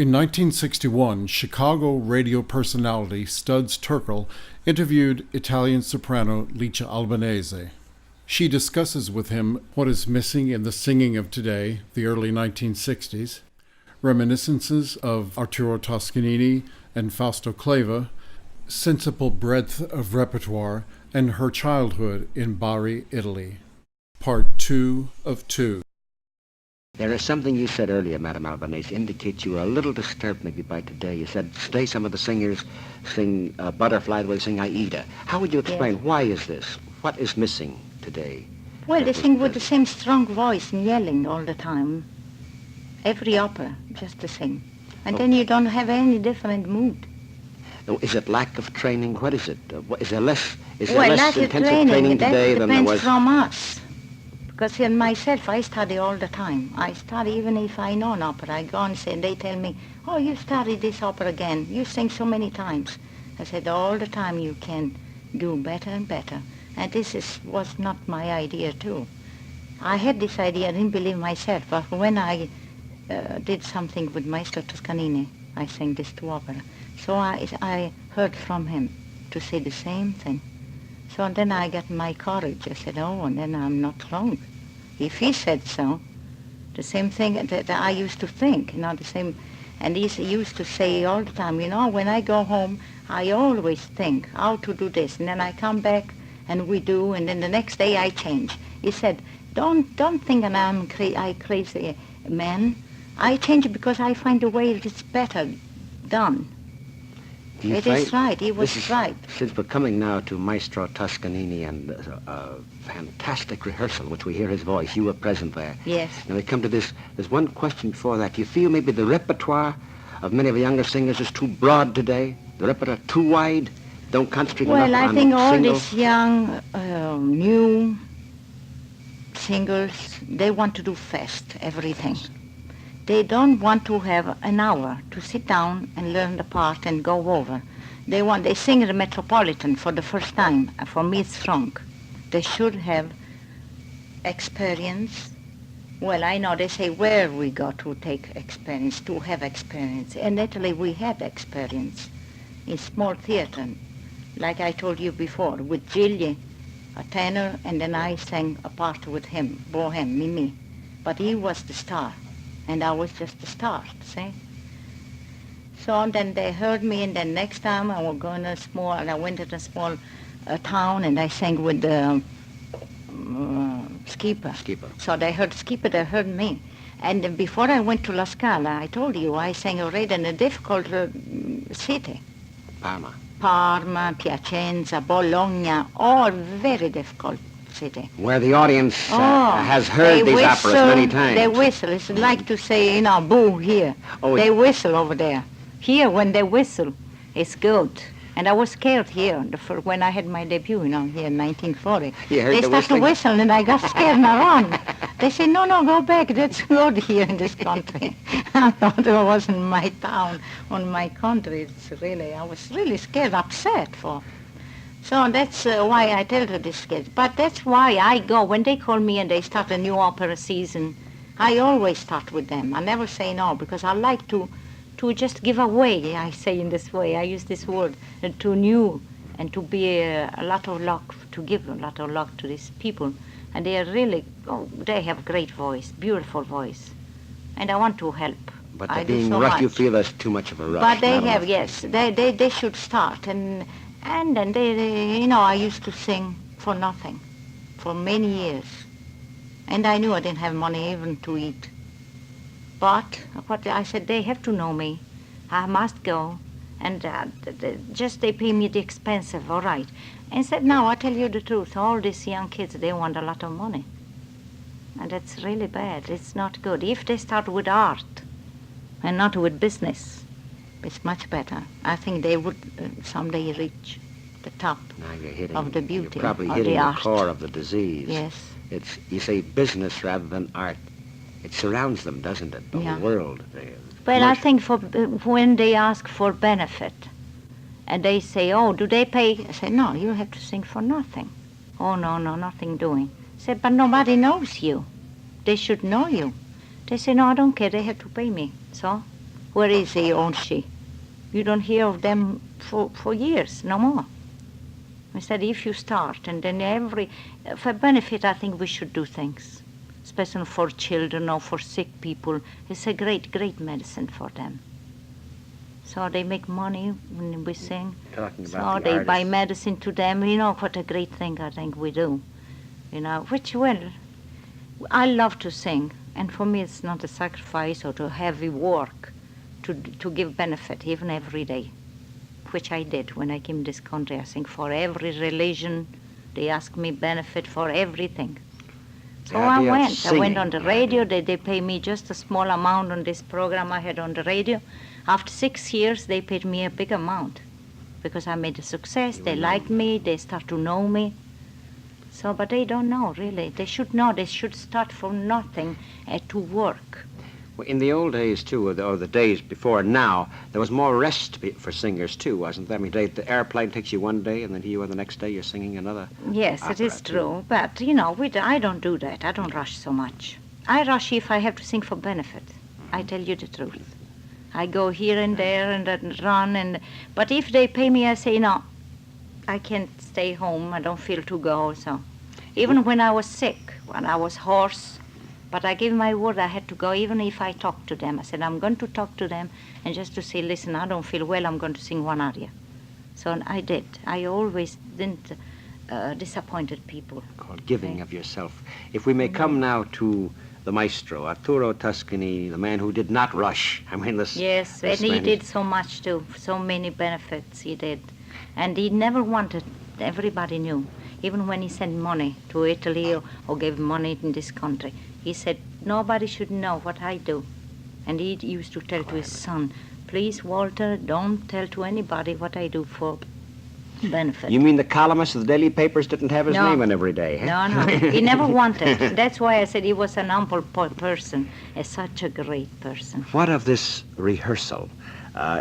In 1961, Chicago radio personality Studs Terkel interviewed Italian soprano Licia Albanese. She discusses with him what is missing in the singing of today, the early 1960s, reminiscences of Arturo Toscanini and Fausto Cleva, sensible breadth of repertoire, and her childhood in Bari, Italy. Part 2 of 2. There is something you said earlier, Madame Albanese, indicates you were a little disturbed maybe by today. You said today some of the singers sing Butterfly the way they sing Aida. How would you explain why is this? What is missing today? Well, they sing with the same strong voice and yelling all the time. Every opera, just the same. And then you don't have any different mood. No, is it lack of training? What is it? Is there less lack of intensive training today than there was? That depends from us. Because in myself, I study all the time. I study even if I know an opera. I go and say, and they tell me, oh, you studied this opera again. You sing so many times. I said, all the time you can do better and better. And this was not my idea, too. I had this idea, I didn't believe myself. But when I did something with Maestro Toscanini, I sang this two opera. So I heard from him to say the same thing. So then I got my courage. I said, oh, and then I'm not wrong. If he said so, the same thing that I used to think, the same. And he used to say all the time, when I go home, I always think how to do this. And then I come back and we do, and then the next day I change. He said, don't think that I'm crazy man. I change because I find a way that's better done. It is right. He was right. Since we're coming now to Maestro Toscanini and a fantastic rehearsal, which we hear his voice, you were present there. Yes. Now we come to this. There's one question before that. Do you feel maybe the repertoire of many of the younger singers is too broad today? The repertoire too wide? Don't concentrate enough on Well, I think all singles? these young, new singers, they want to do fast everything. They don't want to have an hour to sit down and learn the part and go over. They sing the Metropolitan for the first time. For me, it's wrong. They should have experience. Well, I know they say where we go to take experience, to have experience. In Italy, we had experience in small theater, like I told you before, with Gigli, a tenor, and then I sang a part with him, Bohem, Mimi. But he was the star. And I was just the start, see? So then they heard me, and then next time I was going I went to a small town, and I sang with the skipper. So they heard skipper, they heard me. And then before I went to La Scala, I told you, I sang already in a difficult city. Parma, Piacenza, Bologna, all very difficult city. Where the audience has heard these operas many times. They whistle. It's like to say, boo here. Oh, they whistle over there. Here, when they whistle, it's good. And I was scared here when I had my debut, here in 1940. They start to whistle, and I got scared and I run. They say, no, go back. That's good here in this country. I thought it wasn't my town, on my country. I was really scared, upset for. So that's why I tell to these kids. But that's why I go, when they call me and they start a new opera season, I always start with them. I never say no, because I like to just give away, I say in this way, I use this word, to new, and to be a lot of luck, to give a lot of luck to these people. And they are really, they have great voice, beautiful voice. And I want to help. But being rough, you feel there's too much of a rush. But they have, yes, they should start. And then they, I used to sing for nothing, for many years. And I knew I didn't have money even to eat. But what I said, they have to know me. I must go. And they pay me the expensive, all right. And said, no, I tell you the truth. All these young kids, they want a lot of money. And that's really bad. It's not good. If they start with art and not with business, it's much better. I think they would someday reach the top of the beauty. You're probably of hitting the art. core of the disease. Yes. You say business rather than art. It surrounds them, doesn't it? The whole world. Well, I think when they ask for benefit, and they say, oh, do they pay? I say, no, you have to sing for nothing. Oh, no, nothing doing. I say, but nobody knows you. They should know you. They say, no, I don't care. They have to pay me. So Where is he or she? You don't hear of them for years, no more. I said, if you start, and then for benefit, I think we should do things, especially for children or for sick people. It's a great, great medicine for them. So they make money when we sing. Talking So about the they buy artists. medicine to them. What a great thing I think we do. Which, well, I love to sing. And for me, it's not a sacrifice or to heavy work to give benefit, even every day, which I did when I came to this country. I sing for every religion. They ask me benefit for everything. So The I idea of went. I went on the singing, radio. They pay me just a small amount on this program I had on the radio. After 6 years, they paid me a big amount because I made a success. They liked me. They start to know me. So, but they don't know, really. They should know. They should start from nothing to work. Well, in the old days, too, or the days before now, there was more rest for singers, too, wasn't there? I mean, the airplane takes you one day, and then here the next day you're singing another. Yes, it opera, is too. true. But, I don't do that. I don't rush so much. I rush if I have to sing for benefit. I tell you the truth. I go here and there and then run. But if they pay me, I say, no, I can't stay home. I don't feel to go. So even when I was sick, when I was hoarse, but I gave my word I had to go, even if I talked to them. I said, I'm going to talk to them and just to say, listen, I don't feel well, I'm going to sing one aria. So I did. I always didn't disappointed people. Called giving of yourself. If we may come now to the maestro, Arturo Toscanini, the man who did not rush. I mean, Yes, and he did so much too, so many benefits he did. And he never wanted, everybody knew, even when he sent money to Italy or gave money in this country, he said, nobody should know what I do. And he used to tell to his son, please, Walter, don't tell to anybody what I do for benefit. You mean the columnists of the daily papers didn't have his No. name on every day? Eh? No, he never wanted. That's why I said he was an humble person, such a great person. What of this rehearsal?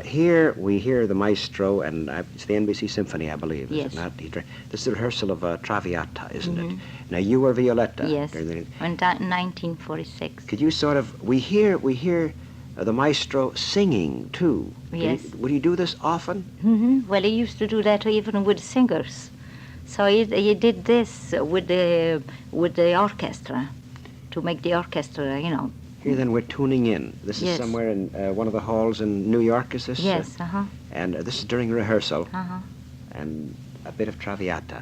Here we hear the maestro, and it's the NBC Symphony, I believe, is Yes. it not? This is the rehearsal of Traviata, isn't it? Now, you were Violetta. Yes, during the- in 1946. Could you sort of, we hear the maestro singing, too. Yes. Would he do this often? Well, he used to do that even with singers. So he did this with the orchestra, to make the orchestra, Here then we're tuning in. This is Yes. somewhere in one of the halls in New York, is this? Yes, And this is during rehearsal, uh-huh. and a bit of Traviata.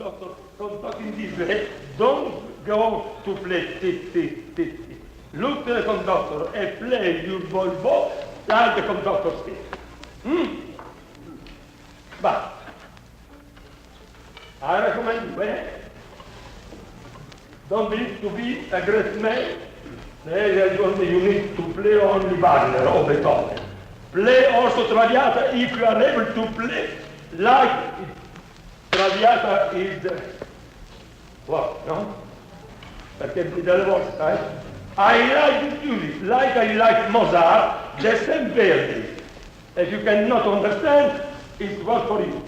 conductor conducting this way, don't go to play tit, tit, tit, tit. Look to the conductor and play your volvo like the conductor speaks. But I recommend you, don't need to be a great man. You need to play only Wagner or Beethoven. Play also Traviata if you are able to play like Traviata is what, no? Perché delle volte, sai? I like music, like I like Mozart, the same Verdi. If you cannot understand, it's what for you.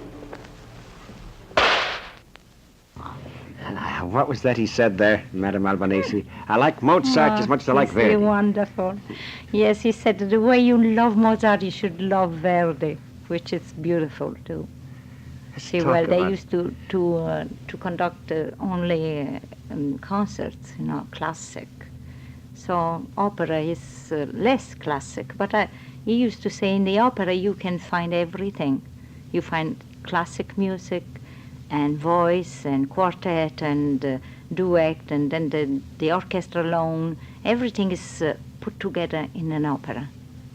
What was that he said there, Madame Albanese? I like Mozart as much as I like Verdi. Wonderful. Yes, he said the way you love Mozart, you should love Verdi, which is beautiful too. See, well, they used to conduct only concerts, classic. So opera is less classic. But he used to say in the opera you can find everything. You find classic music, and voice, and quartet, and duet, and then the orchestra alone. Everything is put together in an opera,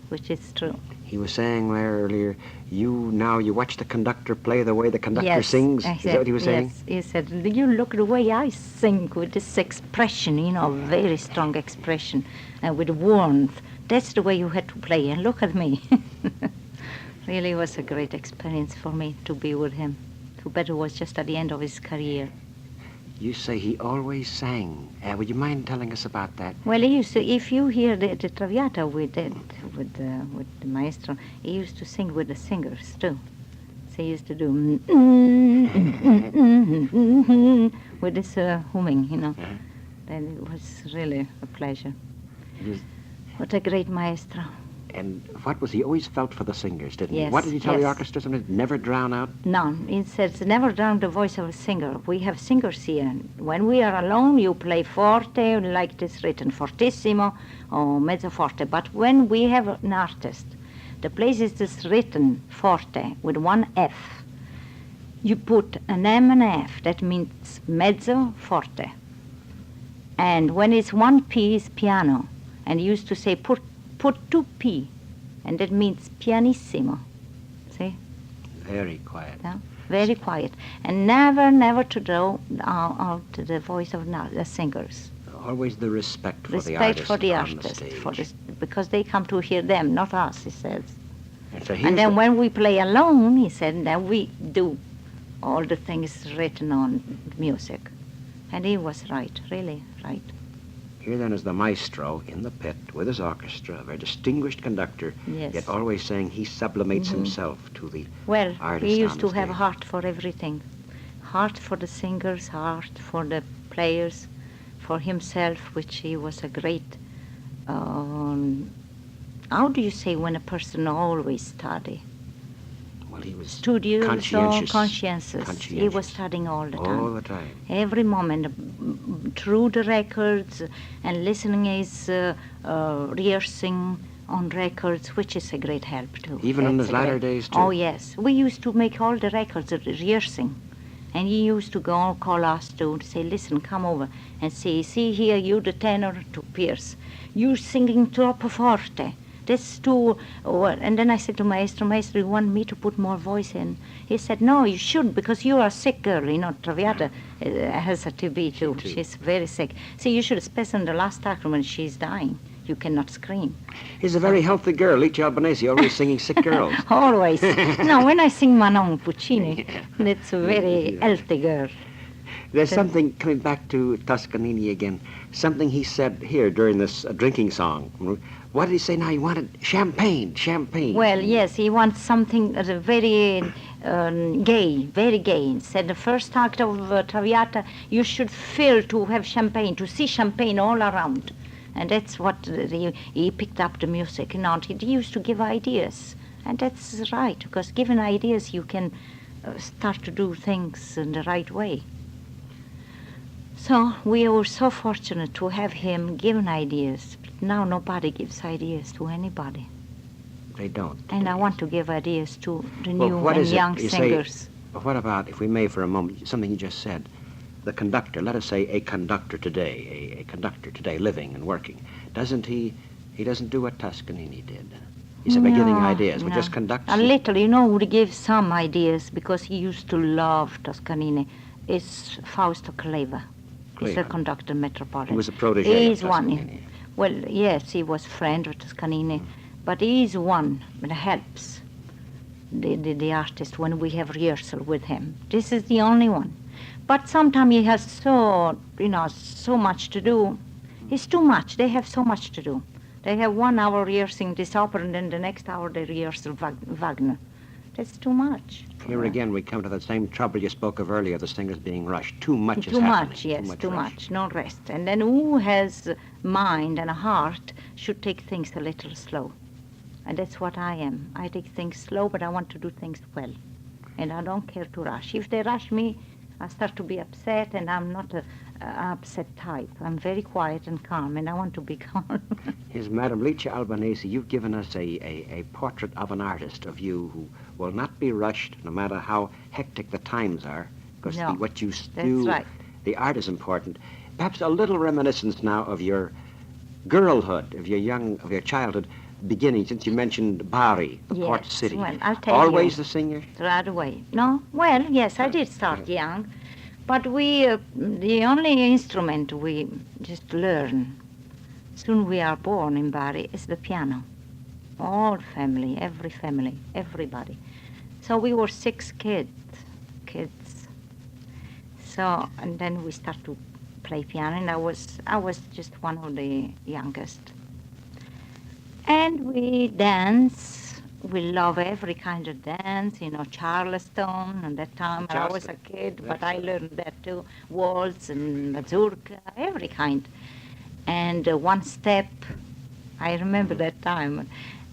which is true. He was saying there earlier, you watch the conductor play the way the conductor sings. Is that what he was saying? Yes, he said, you look the way I sing with this expression, very strong expression, and with warmth. That's the way you had to play, and look at me. Really was a great experience for me to be with him. Too bad it was just at the end of his career. You say he always sang. Would you mind telling us about that? Well, he used to, if you hear the Traviata with the maestro, he used to sing with the singers too. So he used to do with this humming, Then it was really a pleasure. What a great maestro. And what was he always felt for the singers, didn't he? Yes, What did he tell the yes. orchestra? Sometimes never drown out? None. He says never drown the voice of a singer. We have singers here. When we are alone, you play forte, like it is written, fortissimo or mezzo forte. But when we have an artist, the place is written forte with one F. You put an M and an F. That means mezzo forte. And when it's one P, it's piano. And he used to say put 2P, and that means pianissimo. See? Very quiet. Yeah? Very quiet. And never to draw out the voice of the singers. Always the respect for the Respect artist. for the on artist, stage. because they come to hear them, not us, he says. So And then when we play alone, he said, then we do all the things written on music. And he was right, really right. Here then is the maestro in the pit with his orchestra, a very distinguished conductor, Yes. yet always saying he sublimates himself to the Well, artist he used on to the have a stage. heart for everything. Heart for the singers, heart for the players, for himself, which he was a great, how do you say when a person always study? Well, he was Studious or conscientious. He was studying all the time. All the time. Every moment, through the records and listening is rehearsing on records, which is a great help too. Even in That's his a latter great- days, too? Oh yes, we used to make all the records rehearsing, and he used to go and call us to say, listen, come over and see here, you the tenor to Pierce, you singing troppo forte. That's too, and then I said to Maestro, you want me to put more voice in? He said, no, you should, because you are a sick girl. Traviata has a TB too. She's very sick. So you should, especially in the last act when she's dying, you cannot scream. He's a very healthy girl, Licia Albanese, always singing sick girls. Always. No, when I sing Manon Puccini, that's a very healthy girl. There's something, coming back to Toscanini again, something he said here during this drinking song. What did he say now? He wanted champagne. Well, yes, he wants something very gay, very gay. He said the first act of Traviata, you should feel to have champagne, to see champagne all around. And that's what he picked up the music. He used to give ideas. And that's right, because given ideas, you can start to do things in the right way. So we were so fortunate to have him given ideas. But now nobody gives ideas to anybody. They don't. And I want to give ideas to the Well, new what and is it? young You say- singers. what about, if we may for a moment, something you just said, the conductor, let us say a conductor today, a conductor today living and working, he doesn't do what Toscanini did. He's a beginning ideas, but just conducts. A little, would give some ideas because he used to love Toscanini. It's Fausto Cleva. He's a conductor metropolitan. He was a protege of Toscanini. One. Well, yes, he was friend with Toscanini, but he is one that helps the artist when we have rehearsal with him. This is the only one. But sometimes he has so much to do. It's too much. They have so much to do. They have 1 hour rehearsing this opera, and then the next hour they rehearsal Wagner. That's too much. Here again, we come to the same trouble you spoke of earlier, the singers being rushed. Too much is happening. Too much, no rest. And then who has mind and a heart should take things a little slow. And that's what I am. I take things slow, but I want to do things well. And I don't care to rush. If they rush me, I start to be upset, and I'm not an upset type. I'm very quiet and calm, and I want to be calm. Yes, Madam Licia Albanese, you've given us a portrait of an artist, of you, who will not be rushed, no matter how hectic the times are, because what you do, right. The art is important. Perhaps a little reminiscence now of your girlhood, of your childhood beginning, since you mentioned Bari, the port city. Well, I'll tell you. Always the singer? Right away. No? Well, yes, I did start young. But the only instrument we just learn, soon we are born in Bari, is the piano. All family, everybody. So we were 6 kids. So, and then we start to play piano, and I was just one of the youngest. And we dance. We love every kind of dance, Charleston. And that time I was a kid, but I learned that too. Waltz and mazurka, every kind. And one step, I remember that time.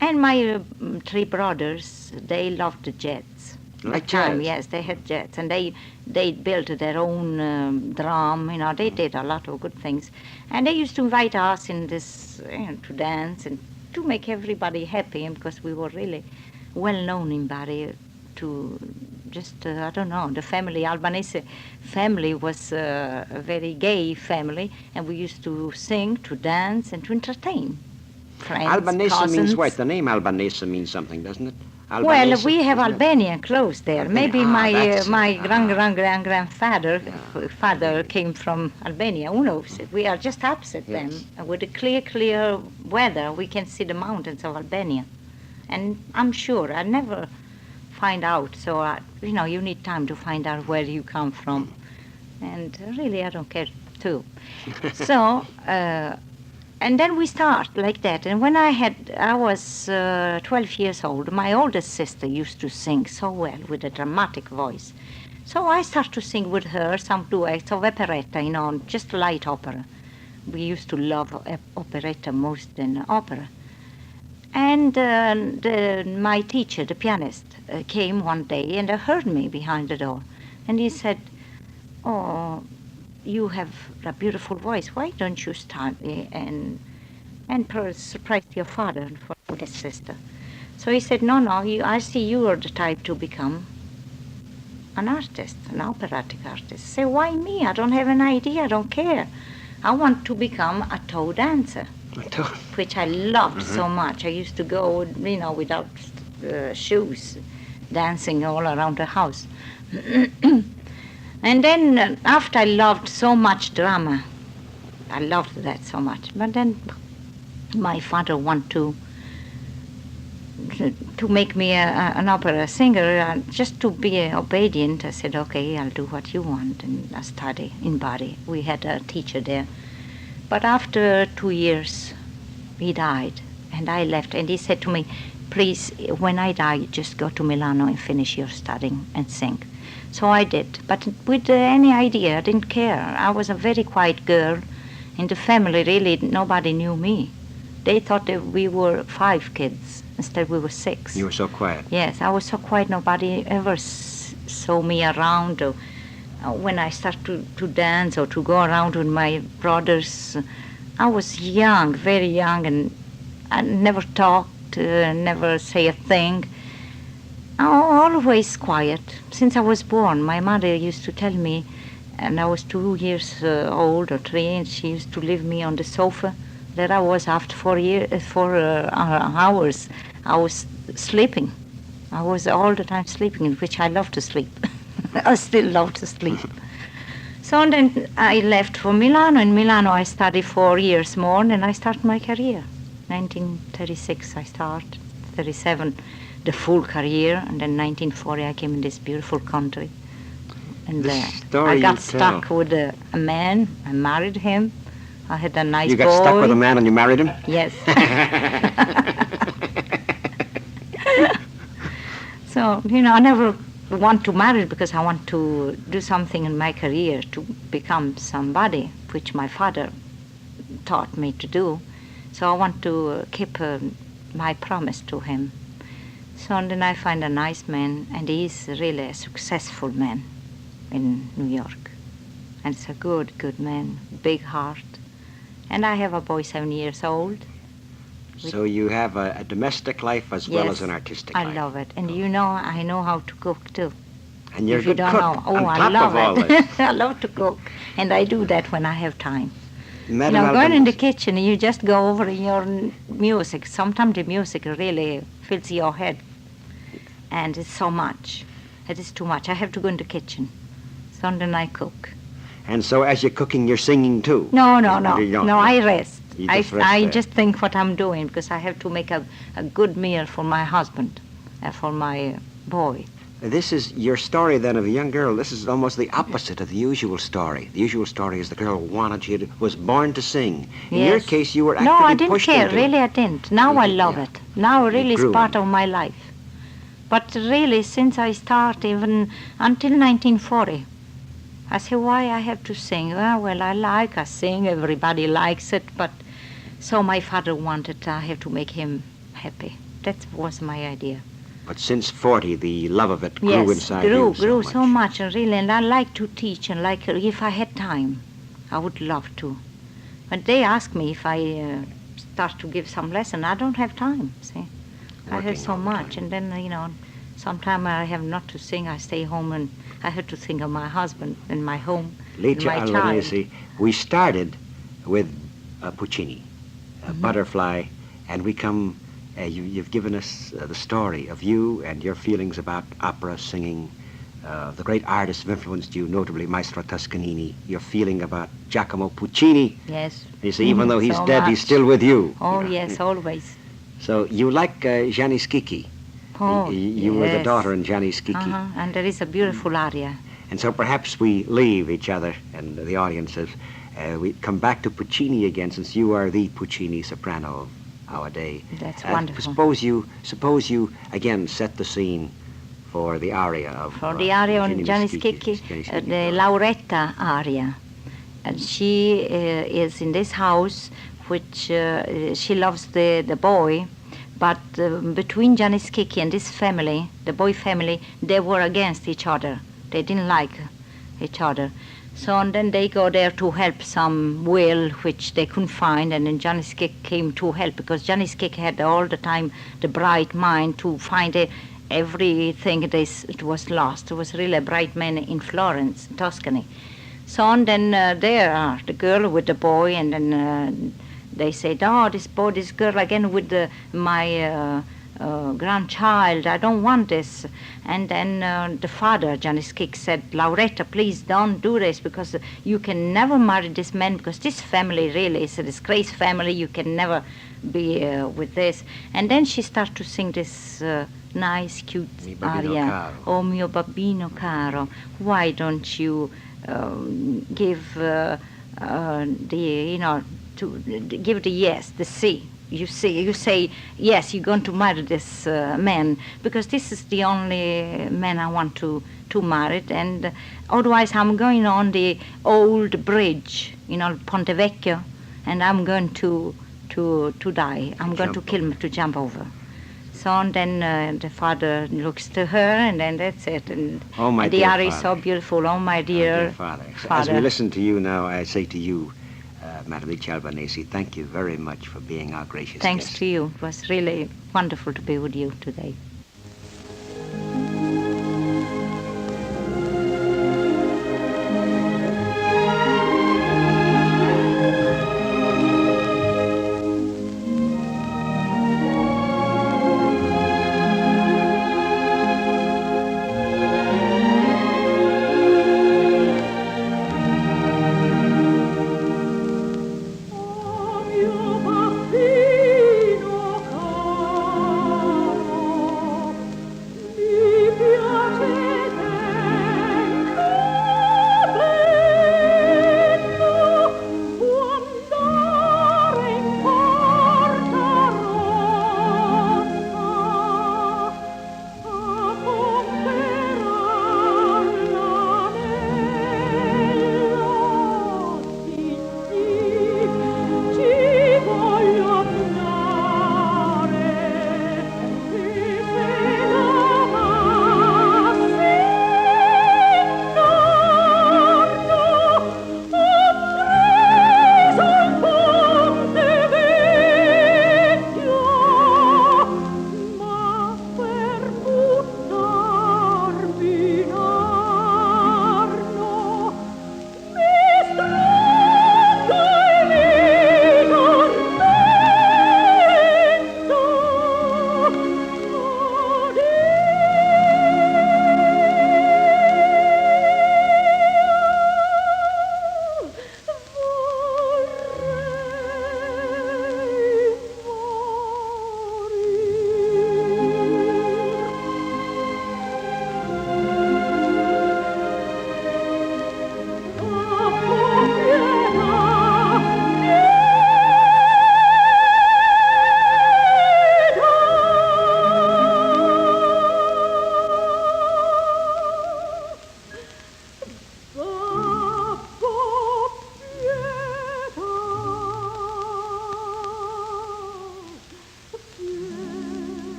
And my 3 brothers, they loved the jets. Like time, jazz? yes, they had jets. And they built their own drum, they did a lot of good things. And they used to invite us in this, to dance and to make everybody happy, because we were really well known in Bari to just, the family, Albanese family was a very gay family, and we used to sing, to dance, and to entertain friends, Albanese cousins. means what? The name Albanese means something, doesn't it? Well, we have Albania close there. Albania. Maybe my that's- grandfather father came from Albania. Who knows? We are just opposite them. With the clear weather, we can see the mountains of Albania. And I'm sure I never find out. So, you need time to find out where you come from. And really, I don't care too. So, and then we start like that. And when I was 12 years old, my oldest sister used to sing so well with a dramatic voice. So I started to sing with her some duets of operetta, just light opera. We used to love operetta most than opera. And my teacher, the pianist, came one day and heard me behind the door. And he said, "Oh, you have a beautiful voice. Why don't you study and surprise your father and for his sister?" So he said, "No, I see you are the type to become an artist, an operatic artist." I said, "Why me? I don't have an idea. I don't care. I want to become a toe dancer," which I loved so much. I used to go, without shoes, dancing all around the house. And then after I loved so much drama, I loved that so much. But then my father wanted to make me an opera singer, just to be obedient. I said, "Okay, I'll do what you want." And I studied in Bari. We had a teacher there. But after 2 years, he died, and I left. And he said to me, "Please, when I die, just go to Milano and finish your studying and sing." So I did, but with any idea, I didn't care. I was a very quiet girl. In the family, really, nobody knew me. They thought that we were 5 kids. Instead, we were 6. You were so quiet. Yes, I was so quiet. Nobody ever saw me around. Or when I started to dance or to go around with my brothers, I was young, very young, and I never talked, never say a thing. Always quiet. Since I was born, my mother used to tell me, and I was 2 years old or 3, and she used to leave me on the sofa. There I was after 4 hours. I was sleeping. I was all the time sleeping, which I love to sleep. I still love to sleep. So then I left for Milano. In Milano I studied 4 years more, and then I started my career. 1936 I started, 37 the full career, and then 1940 I came in this beautiful country. And I got stuck with a man. I married him. I had a nice boy. You got stuck with a man and you married him? Yes. So, I never want to marry because I want to do something in my career to become somebody, which my father taught me to do. So I want to keep my promise to him. So then I find a nice man, and he's really a successful man in New York. And it's a good man, big heart. And I have a boy 7 years old. So you have a domestic life as well as an artistic life. I love it. And I know how to cook too. And you're a good cook. I love it. I love to cook. And I do that when I have time. Going in the kitchen, you just go over your music. Sometimes the music really fills your head. And it's so much. It is too much. I have to go in the kitchen. So then I cook. And so as you're cooking, you're singing too? No. I rest. I just just think what I'm doing because I have to make a good meal for my husband, for my boy. This is your story then of a young girl. This is almost the opposite of the usual story. The usual story is the girl was born to sing. In your case, you were actively pushed into it. No, I didn't care. Really, I didn't. Now I love it. Now really it's part of my life. But really, since I started, even until 1940, I said, why I have to sing? Well, I sing. Everybody likes it. But so my father wanted, I have to make him happy. That was my idea. But since 40, the love of it grew inside you grew so much, and really, and I like to teach, and like if I had time, I would love to. But they ask me if I start to give some lesson. I don't have time, see. I have so much, and then, sometimes I have not to sing. I stay home, and I have to think of my husband and my home, Licia and my Albanese, child. we started with Puccini, Butterfly, and we come... you've given us the story of you and your feelings about opera, singing, the great artists have influenced you, notably Maestro Toscanini, your feeling about Giacomo Puccini. Yes. You see, even though he's so dead, much. he's still with you. Oh, yes, always. So you like Gianni Schicchi. Oh, you were the daughter in Gianni Schicchi. And there is a beautiful aria. And so perhaps we leave each other and the audiences. We come back to Puccini again, since you are the Puccini soprano of our day. That's wonderful. Suppose you again set the scene for the aria of... For the aria on Gianni Schicchi, the Lauretta aria. And she is in this house, which she loves the boy, but between Gianni Schicchi and this family, the boy family, they were against each other. They didn't like each other. So and then they go there to help some will which they couldn't find, and then Gianni Schicchi came to help, because Gianni Schicchi had all the time the bright mind to find everything it was lost. It was really a bright man in Florence, Tuscany. So and then there are the girl with the boy, and then they said, oh, this girl again with my grandchild, I don't want this. And then the father, Gianni Schicchi, said, Lauretta, please don't do this, because you can never marry this man, because this family really is a disgraced family. You can never be with this. And then she started to sing this nice, cute aria, Oh mio babbino caro, why don't you give to give the yes, the sí. You say, yes, you're going to marry this man, because this is the only man I want to marry, and otherwise I'm going on the old bridge, Ponte Vecchio, and I'm going to die. I'm going to kill me, to jump over. So and then the father looks to her, and then that's it. And the aria is so beautiful. Oh, my dear father. As we listen to you now, I say to you, Madam Licia Albanese, thank you very much for being our gracious guest. Thanks to you. It was really wonderful to be with you today.